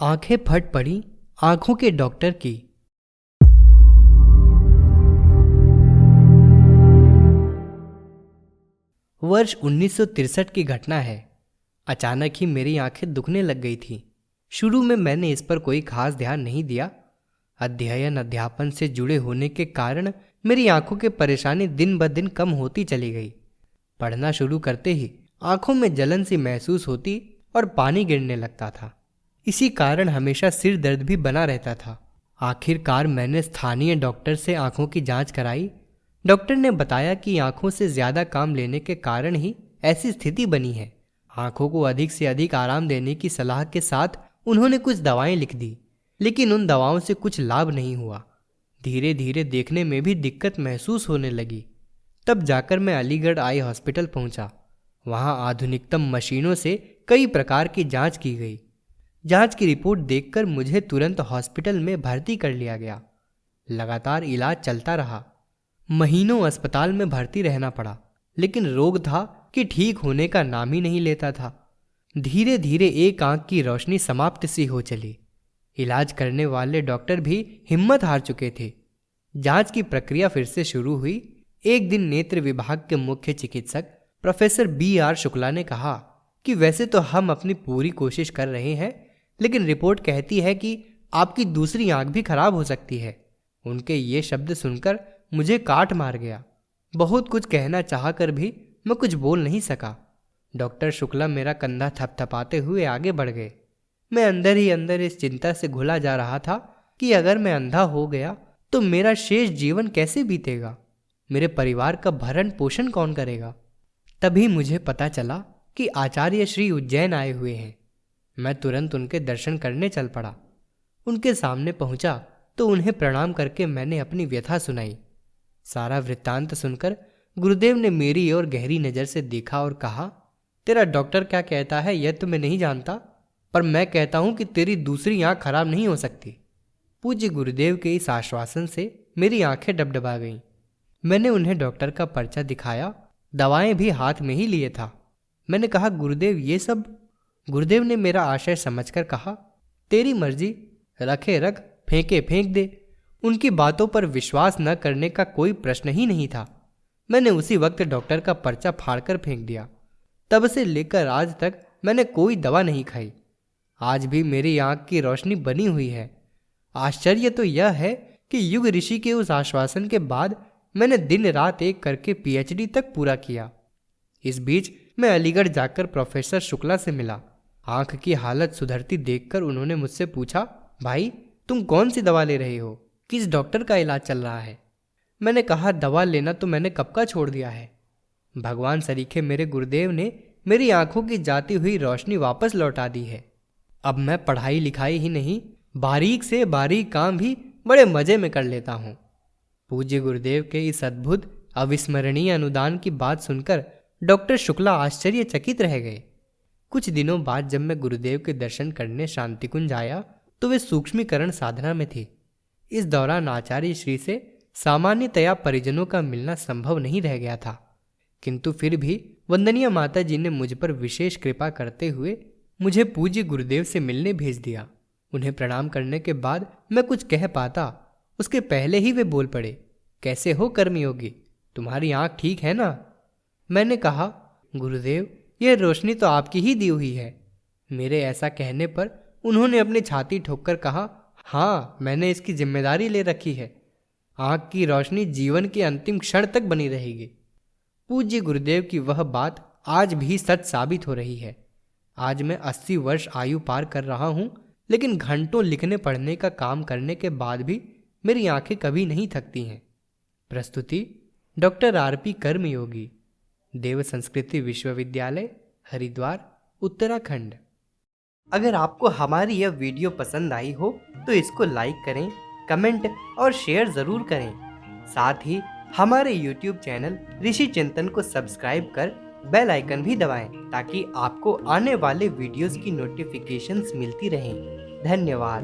आंखें फट पड़ी आंखों के डॉक्टर की। वर्ष 1963 की घटना है। अचानक ही मेरी आंखें दुखने लग गई थीं। शुरू में मैंने इस पर कोई खास ध्यान नहीं दिया। अध्ययन अध्यापन से जुड़े होने के कारण मेरी आंखों की परेशानी दिन ब दिन कम होती चली गई। पढ़ना शुरू करते ही आंखों में जलन सी महसूस होती और पानी गिरने लगता था। इसी कारण हमेशा सिर दर्द भी बना रहता था। आखिरकार मैंने स्थानीय डॉक्टर से आंखों की जांच कराई। डॉक्टर ने बताया कि आंखों से ज्यादा काम लेने के कारण ही ऐसी स्थिति बनी है। आंखों को अधिक से अधिक आराम देने की सलाह के साथ उन्होंने कुछ दवाएं लिख दी, लेकिन उन दवाओं से कुछ लाभ नहीं हुआ। धीरे धीरे देखने में भी दिक्कत महसूस होने लगी। तब जाकर मैं अलीगढ़ आई हॉस्पिटल पहुंचा। वहां आधुनिकतम मशीनों से कई प्रकार की जांच की गई। जांच की रिपोर्ट देखकर मुझे तुरंत हॉस्पिटल में भर्ती कर लिया गया। लगातार इलाज चलता रहा। महीनों अस्पताल में भर्ती रहना पड़ा, लेकिन रोग था कि ठीक होने का नाम ही नहीं लेता था। धीरे धीरे एक आंख की रोशनी समाप्त सी हो चली। इलाज करने वाले डॉक्टर भी हिम्मत हार चुके थे। जांच की प्रक्रिया फिर से शुरू हुई। एक दिन नेत्र विभाग के मुख्य चिकित्सक प्रोफेसर B.R. शुक्ला ने कहा कि वैसे तो हम अपनी पूरी कोशिश कर रहे हैं, लेकिन रिपोर्ट कहती है कि आपकी दूसरी आंख भी खराब हो सकती है। उनके ये शब्द सुनकर मुझे काट मार गया। बहुत कुछ कहना चाहकर भी मैं कुछ बोल नहीं सका। डॉक्टर शुक्ला मेरा कंधा थपथपाते हुए आगे बढ़ गए। मैं अंदर ही अंदर इस चिंता से घुला जा रहा था कि अगर मैं अंधा हो गया तो मेरा शेष जीवन कैसे बीतेगा, मेरे परिवार का भरण पोषण कौन करेगा। तभी मुझे पता चला कि आचार्य श्री उज्जैन आए हुए हैं। मैं तुरंत उनके दर्शन करने चल पड़ा। उनके सामने पहुंचा तो उन्हें प्रणाम करके मैंने अपनी व्यथा सुनाई। सारा वृत्तांत सुनकर गुरुदेव ने मेरी ओर गहरी नज़र से देखा और कहा, तेरा डॉक्टर क्या कहता है यह तो मैं नहीं जानता, पर मैं कहता हूं कि तेरी दूसरी आंख खराब नहीं हो सकती। पूज्य गुरुदेव के इस आश्वासन से मेरी आंखें डबडबा गईं। मैंने उन्हें डॉक्टर का पर्चा दिखाया, दवाएं भी हाथ में ही लिए था। मैंने कहा, गुरुदेव ये सब? गुरुदेव ने मेरा आशय समझकर कहा, तेरी मर्जी, रखे रख, फेंके फेंक दे। उनकी बातों पर विश्वास न करने का कोई प्रश्न ही नहीं था। मैंने उसी वक्त डॉक्टर का पर्चा फाड़कर फेंक दिया। तब से लेकर आज तक मैंने कोई दवा नहीं खाई। आज भी मेरी आंख की रोशनी बनी हुई है। आश्चर्य तो यह है कि युग ऋषि के उस आश्वासन के बाद मैंने दिन रात एक करके PhD तक पूरा किया। इस बीच मैं अलीगढ़ जाकर प्रोफेसर शुक्ला से मिला। आंख की हालत सुधरती देखकर उन्होंने मुझसे पूछा, भाई तुम कौन सी दवा ले रहे हो, किस डॉक्टर का इलाज चल रहा है? मैंने कहा, दवा लेना तो मैंने कब का छोड़ दिया है। भगवान सरीखे मेरे गुरुदेव ने मेरी आंखों की जाती हुई रोशनी वापस लौटा दी है। अब मैं पढ़ाई लिखाई ही नहीं, बारीक से बारीक काम भी बड़े मजे में कर लेता हूँ। पूज्य गुरुदेव के इस अद्भुत अविस्मरणीय अनुदान की बात सुनकर डॉक्टर शुक्ला आश्चर्यचकित रह गए। कुछ दिनों बाद जब मैं गुरुदेव के दर्शन करने शांति कुंज आया तो वे सूक्ष्मीकरण साधना में थे। इस दौरान आचार्य श्री से सामान्यतया परिजनों का मिलना संभव नहीं रह गया था, किंतु फिर भी वंदनीय माता जी ने मुझ पर विशेष कृपा करते हुए मुझे पूज्य गुरुदेव से मिलने भेज दिया। उन्हें प्रणाम करने के बाद मैं कुछ कह पाता उसके पहले ही वे बोल पड़े, कैसे हो कर्मयोगी, तुम्हारी आंख ठीक है ना? मैंने कहा, गुरुदेव यह रोशनी तो आपकी ही दी हुई है। मेरे ऐसा कहने पर उन्होंने अपनी छाती ठोककर कहा, हाँ मैंने इसकी जिम्मेदारी ले रखी है। आंख की रोशनी जीवन के अंतिम क्षण तक बनी रहेगी। पूज्य गुरुदेव की वह बात आज भी सच साबित हो रही है। आज मैं 80 वर्ष आयु पार कर रहा हूँ, लेकिन घंटों लिखने पढ़ने का काम करने के बाद भी मेरी आंखें कभी नहीं थकती हैं। प्रस्तुति डॉक्टर R.P. कर्मयोगी, देव संस्कृति विश्वविद्यालय, हरिद्वार, उत्तराखंड। अगर आपको हमारी यह वीडियो पसंद आई हो तो इसको लाइक करें, कमेंट और शेयर ज़रूर करें। साथ ही हमारे YouTube चैनल ऋषि चिंतन को सब्सक्राइब कर बेल आइकन भी दबाएं ताकि आपको आने वाले वीडियोस की नोटिफिकेशंस मिलती रहें। धन्यवाद।